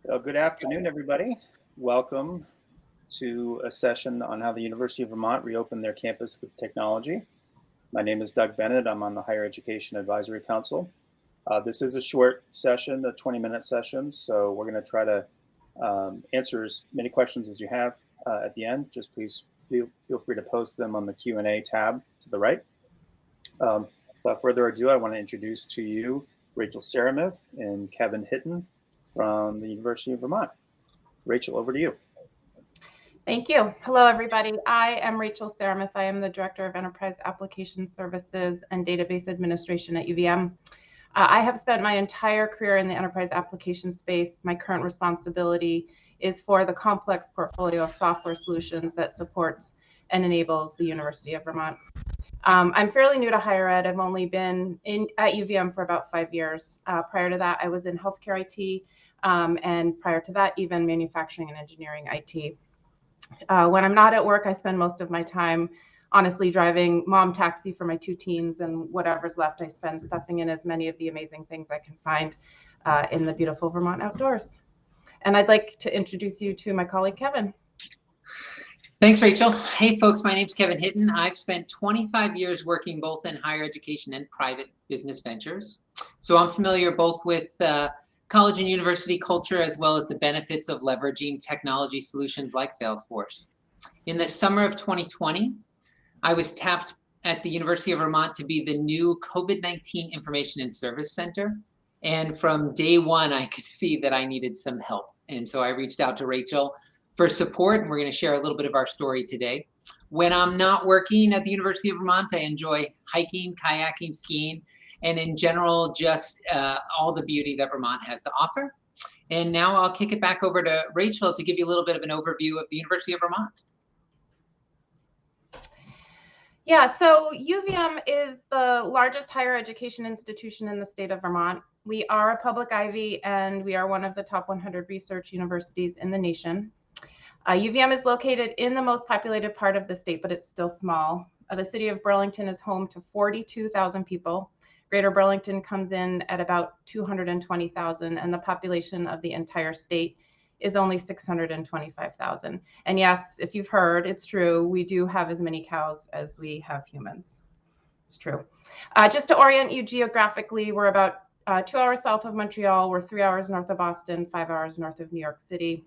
Good afternoon, everybody. Welcome to a session on how the University of Vermont reopened their campus with technology. My name is Doug Bennett. I'm on the Higher Education Advisory Council. This is a short session, a 20-minute session, so we're going to try to answer as many questions as you have at the end. Just please feel free to post them on the Q&A tab to the right. Without further ado, I want to introduce to you Rachel Seremeth and Kevin Hitton from the University of Vermont. Rachel, over to you. Thank you. Hello, everybody. I am Rachel Seremeth. I am the Director of Enterprise Application Services and Database Administration at UVM. I have spent my entire career in the enterprise application space. My current responsibility is for the complex portfolio of software solutions that supports and enables the University of Vermont. I'm fairly new to higher ed. I've only been at UVM for about 5 years. Prior to that, I was in healthcare IT, and prior to that, even manufacturing and engineering IT. When I'm not at work, I spend most of my time honestly driving mom taxi for my 2 teens, and whatever's left, I spend stuffing in as many of the amazing things I can find in the beautiful Vermont outdoors. And I'd like to introduce you to my colleague, Kevin. Thanks, Rachel. Hey, folks, my name's Kevin Hitton. I've spent 25 years working both in higher education and private business ventures. So I'm familiar both with college and university culture, as well as the benefits of leveraging technology solutions like Salesforce. In the summer of 2020, I was tapped at the University of Vermont to be the new COVID-19 Information and Service Center. And from day one, I could see that I needed some help. And so I reached out to Rachel for support, and we're going to share a little bit of our story today. When I'm not working at the University of Vermont, I enjoy hiking, kayaking, skiing, and in general, just all the beauty that Vermont has to offer. And now I'll kick it back over to Rachel to give you a little bit of an overview of the University of Vermont. Yeah, so UVM is the largest higher education institution in the state of Vermont. We are a public Ivy, and we are one of the top 100 research universities in the nation. UVM is located in the most populated part of the state, but it's still small. The city of Burlington is home to 42,000 people. Greater Burlington comes in at about 220,000, and the population of the entire state is only 625,000. And yes, if you've heard, it's true. We do have as many cows as we have humans. It's true. Just to orient you geographically, we're about 2 hours south of Montreal. We're 3 hours north of Boston, 5 hours north of New York City.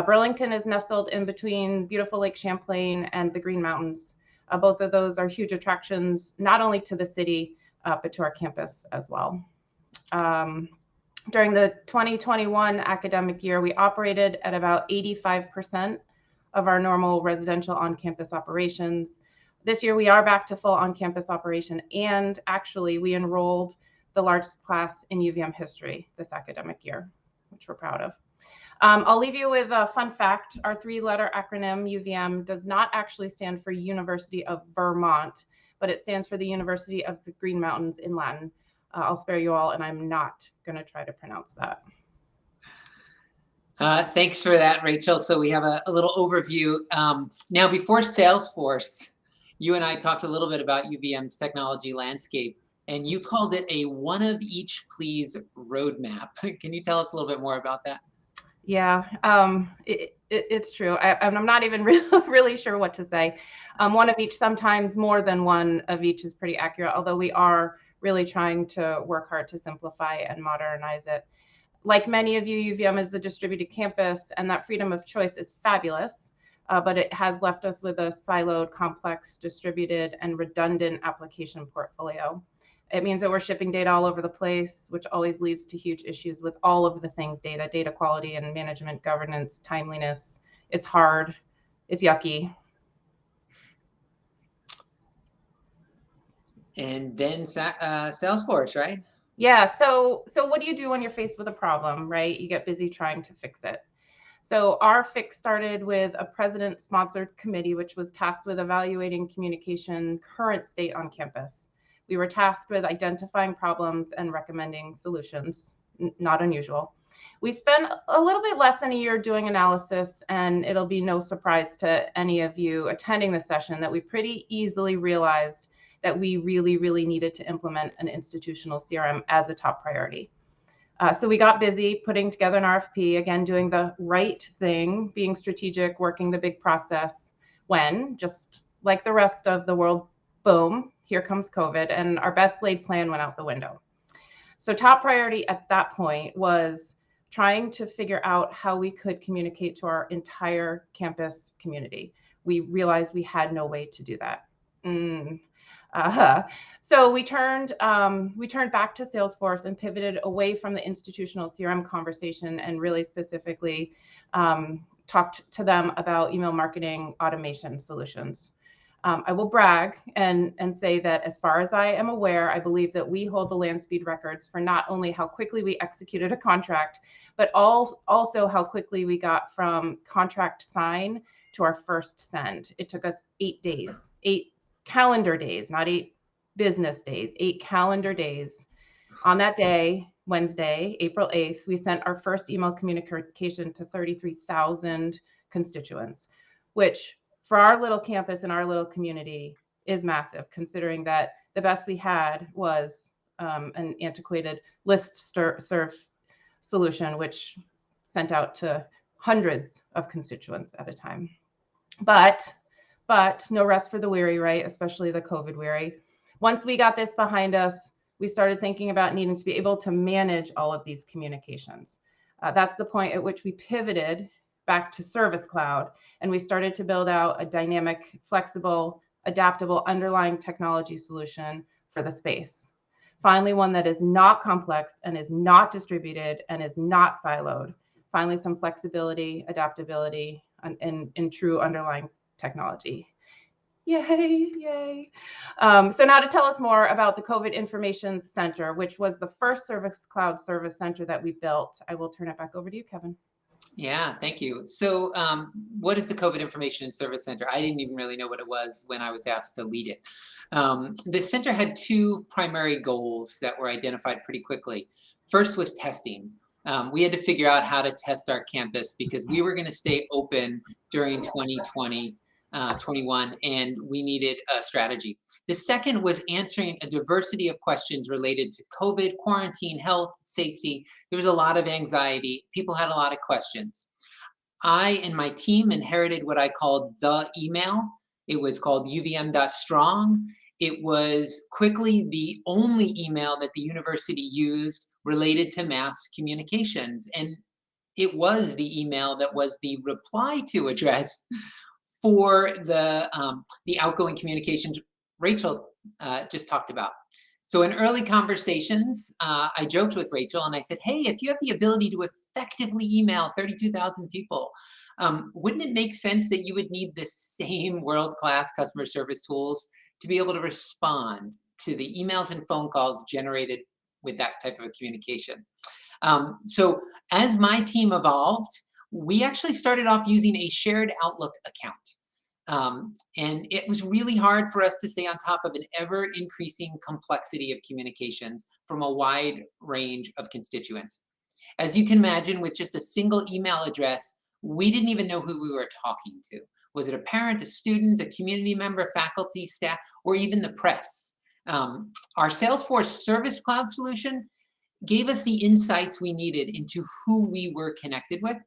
Burlington is nestled in between beautiful Lake Champlain and the Green Mountains. Both of those are huge attractions, not only to the city, but to our campus as well. During the 2021 academic year, we operated at about 85% of our normal residential on-campus operations. This year, we are back to full on-campus operation, and actually, we enrolled the largest class in UVM history this academic year, which we're proud of. I'll leave you with a fun fact. Our 3-letter acronym, UVM, does not actually stand for University of Vermont, but it stands for the University of the Green Mountains in Latin. I'll spare you all, and I'm not going to try to pronounce that. Thanks for that, Rachel. So we have a little overview. Now, before Salesforce, you and I talked a little bit about UVM's technology landscape, and you called it a one of each please roadmap. Can you tell us a little bit more about that? Yeah, it's true. I'm not even really sure what to say. One of each, sometimes more than one of each is pretty accurate, although we are really trying to work hard to simplify and modernize it. Like many of you, UVM is a distributed campus, and that freedom of choice is fabulous, but it has left us with a siloed, complex, distributed, and redundant application portfolio. It means that we're shipping data all over the place, which always leads to huge issues with all of the things data quality and management, governance, timeliness. It's hard, it's yucky. And then Salesforce, right? Yeah, so what do you do when you're faced with a problem, right? You get busy trying to fix it. So our fix started with a president-sponsored committee, which was tasked with evaluating communication current state on campus. We were tasked with identifying problems and recommending solutions, not unusual. We spent a little bit less than a year doing analysis, and it'll be no surprise to any of you attending the session that we pretty easily realized that we really needed to implement an institutional CRM as a top priority. So we got busy putting together an RFP, again, doing the right thing, being strategic, working the big process, when, just like the rest of the world, boom, here comes COVID, and our best laid plan went out the window. So top priority at that point was trying to figure out how we could communicate to our entire campus community. We realized we had no way to do that. So we turned back to Salesforce and pivoted away from the institutional CRM conversation and really specifically talked to them about email marketing automation solutions. I will brag and say that as far as I am aware, I believe that we hold the land speed records for not only how quickly we executed a contract, but also how quickly we got from contract sign to our first send. It took us 8 days, 8 calendar days, not 8 business days, 8 calendar days. On that day, Wednesday, April 8th, we sent our first email communication to 33,000 constituents, which for our little campus and our little community is massive, considering that the best we had was an antiquated listserv solution, which sent out to hundreds of constituents at a time. But no rest for the weary, right? Especially the COVID weary. Once we got this behind us, we started thinking about needing to be able to manage all of these communications. That's the point at which we pivoted back to Service Cloud, and we started to build out a dynamic, flexible, adaptable underlying technology solution for the space. Finally, one that is not complex and is not distributed and is not siloed. Finally, some flexibility, adaptability, and true underlying technology. Yay, yay. So now to tell us more about the COVID Information Center, which was the first Service Cloud service center that we built, I will turn it back over to you, Kevin. Yeah, thank you. So what is the COVID Information and Service Center? I didn't even really know what it was when I was asked to lead it. The center had 2 primary goals that were identified pretty quickly. First was testing. We had to figure out how to test our campus because we were going to stay open during 2020, 21, and we needed a strategy. The second was answering a diversity of questions related to COVID, quarantine, health, safety. There was a lot of anxiety. People had a lot of questions. I and my team inherited what I called the email. It was called UVM.strong. It was quickly the only email that the university used related to mass communications. And it was the email that was the reply to address for the outgoing communications Rachel just talked about. So in early conversations, I joked with Rachel and I said, hey, if you have the ability to effectively email 32,000 people, wouldn't it make sense that you would need the same world-class customer service tools to be able to respond to the emails and phone calls generated with that type of a communication? So as my team evolved, we actually started off using a shared Outlook account. And it was really hard for us to stay on top of an ever increasing complexity of communications from a wide range of constituents. As you can imagine, with just a single email address, we didn't even know who we were talking to. Was it a parent, a student, a community member, faculty, staff, or even the press? Our Salesforce Service Cloud solution gave us the insights we needed into who we were connected with.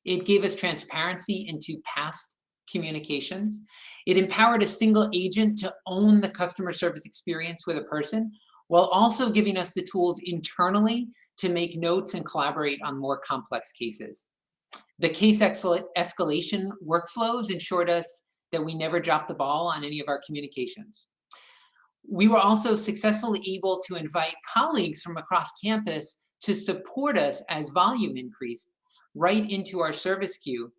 It gave us transparency into past communications. It empowered a single agent to own the customer service experience with a person, while also giving us the tools internally to make notes and collaborate on more complex cases. The case escalation workflows ensured us that we never dropped the ball on any of our communications. We were also successfully able to invite colleagues from across campus to support us as volume increased right into our service queue.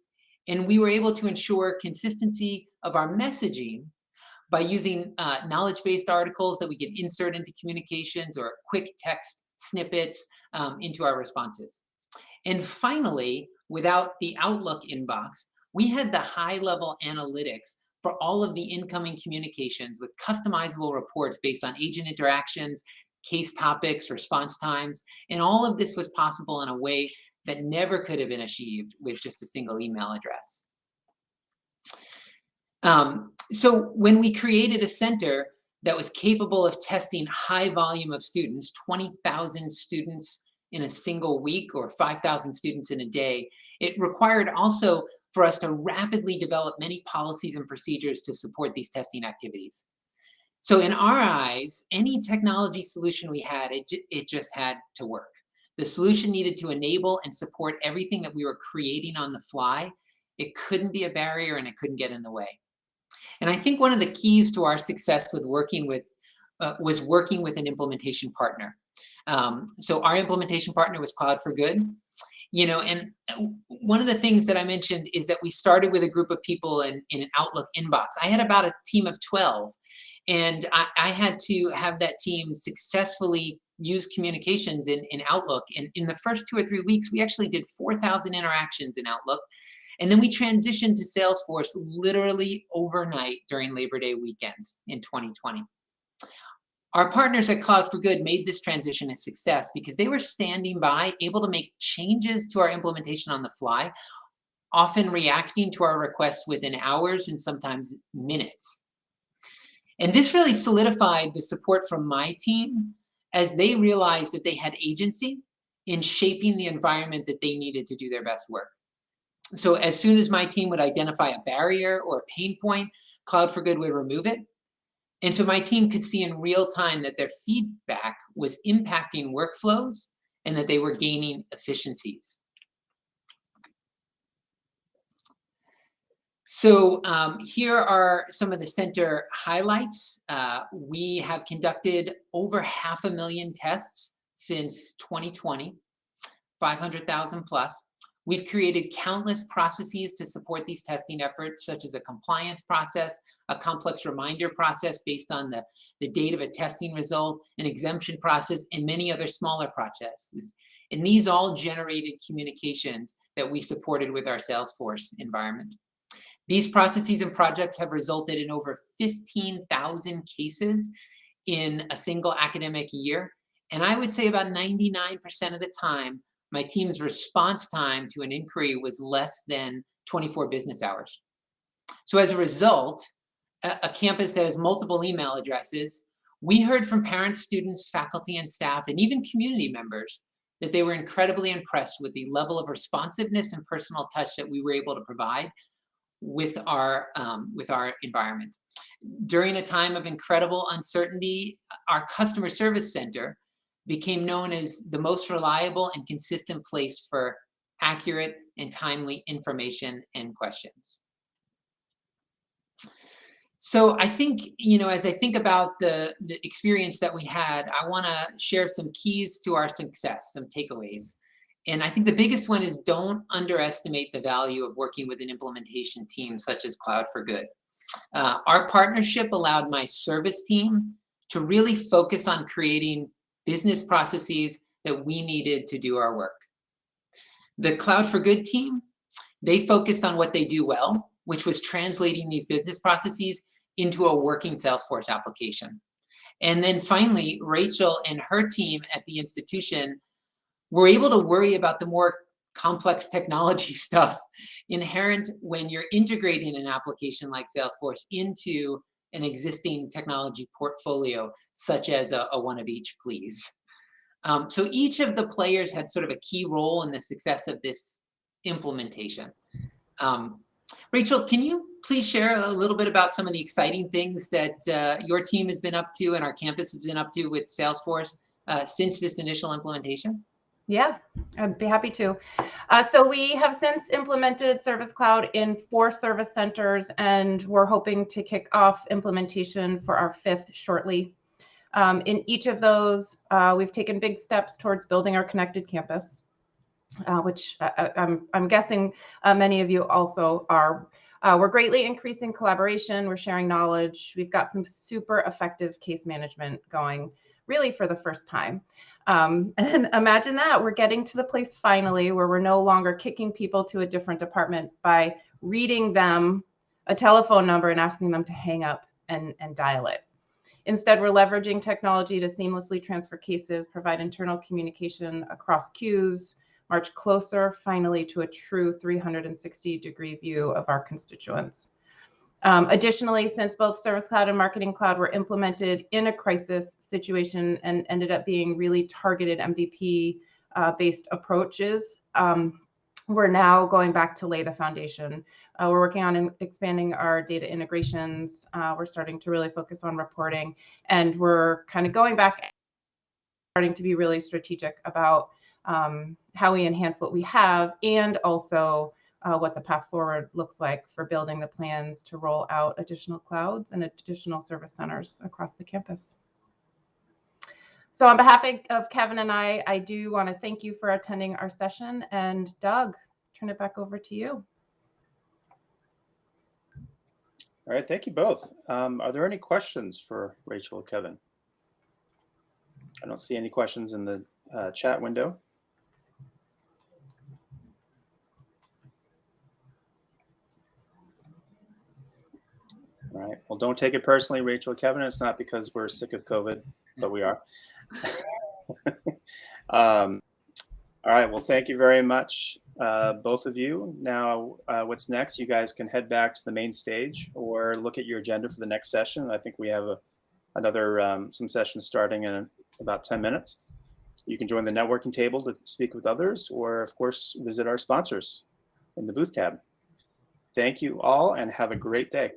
And we were able to ensure consistency of our messaging by using knowledge-based articles that we could insert into communications or quick text snippets into our responses. And finally, without the Outlook inbox, we had the high-level analytics for all of the incoming communications with customizable reports based on agent interactions, case topics, response times, and all of this was possible in a way that never could have been achieved with just a single email address. So when we created a center that was capable of testing high volume of students, 20,000 students in a single week or 5,000 students in a day, it required also for us to rapidly develop many policies and procedures to support these testing activities. So in our eyes, any technology solution we had, it just had to work. The solution needed to enable and support everything that we were creating on the fly. It couldn't be a barrier and it couldn't get in the way. And I think one of the keys to our success with working with was working with an implementation partner. So our implementation partner was Cloud for Good. You know, and one of the things that I mentioned is that we started with a group of people in an Outlook inbox. I had about a team of 12, and I had to have that team successfully use communications in Outlook. And in the first 2 or 3 weeks, we actually did 4,000 interactions in Outlook. And then we transitioned to Salesforce literally overnight during Labor Day weekend in 2020. Our partners at Cloud for Good made this transition a success because they were standing by, able to make changes to our implementation on the fly, often reacting to our requests within hours and sometimes minutes. And this really solidified the support from my team as they realized that they had agency in shaping the environment that they needed to do their best work. So as soon as my team would identify a barrier or a pain point, Cloud for Good would remove it. And so my team could see in real time that their feedback was impacting workflows and that they were gaining efficiencies. So here are some of the center highlights. We have conducted over 500,000 tests since 2020, 500,000 plus. We've created countless processes to support these testing efforts, such as a compliance process, a complex reminder process based on the date of a testing result, an exemption process, and many other smaller processes. And these all generated communications that we supported with our Salesforce environment. These processes and projects have resulted in over 15,000 cases in a single academic year. And I would say about 99% of the time, my team's response time to an inquiry was less than 24 business hours. So as a result, a campus that has multiple email addresses, we heard from parents, students, faculty, and staff, and even community members that they were incredibly impressed with the level of responsiveness and personal touch that we were able to provide with our environment. During a time of incredible uncertainty, our customer service center became known as the most reliable and consistent place for accurate and timely information and questions. So I think, you know, as I think about the experience that we had, I want to share some keys to our success, some takeaways. And I think the biggest one is don't underestimate the value of working with an implementation team such as Cloud for Good. Our partnership allowed my service team to really focus on creating business processes that we needed to do our work. The Cloud for Good team, they focused on what they do well, which was translating these business processes into a working Salesforce application. And then finally, Rachel and her team at the institution were able to worry about the more complex technology stuff inherent when you're integrating an application like Salesforce into an existing technology portfolio, such as a one of each, please. So each of the players had sort of a key role in the success of this implementation. Rachel, can you please share a little bit about some of the exciting things that your team has been up to and our campus has been up to with Salesforce since this initial implementation? Yeah, I'd be happy to. So we have since implemented Service Cloud in 4 service centers, and we're hoping to kick off implementation for our 5th shortly. In each of those, we've taken big steps towards building our connected campus, which I'm guessing many of you also are. We're greatly increasing collaboration. We're sharing knowledge. We've got some super effective case management going really for the first time. And imagine that we're getting to the place finally where we're no longer kicking people to a different department by reading them a telephone number and asking them to hang up and dial it. Instead, we're leveraging technology to seamlessly transfer cases, provide internal communication across queues, march closer finally to a true 360-degree view of our constituents. Additionally, since both Service Cloud and Marketing Cloud were implemented in a crisis situation and ended up being really targeted MVP based approaches. We're now going back to lay the foundation. We're working on expanding our data integrations. We're starting to really focus on reporting, and we're kind of going back, starting to be really strategic about how we enhance what we have, and also what the path forward looks like for building the plans to roll out additional clouds and additional service centers across the campus. So on behalf of Kevin and I do want to thank you for attending our session. And Doug, turn it back over to you. All right, thank you both. Are there any questions for Rachel or Kevin? I don't see any questions in the chat window. All right, well, don't take it personally, Rachel or Kevin. It's not because we're sick of COVID, but we are. All right, well, thank you very much, both of you. Now, what's next? You guys can head back to the main stage or look at your agenda for the next session. I think we have another some sessions starting in about 10 minutes. You can join the networking table to speak with others, or of course, visit our sponsors in the booth tab. Thank you all and have a great day.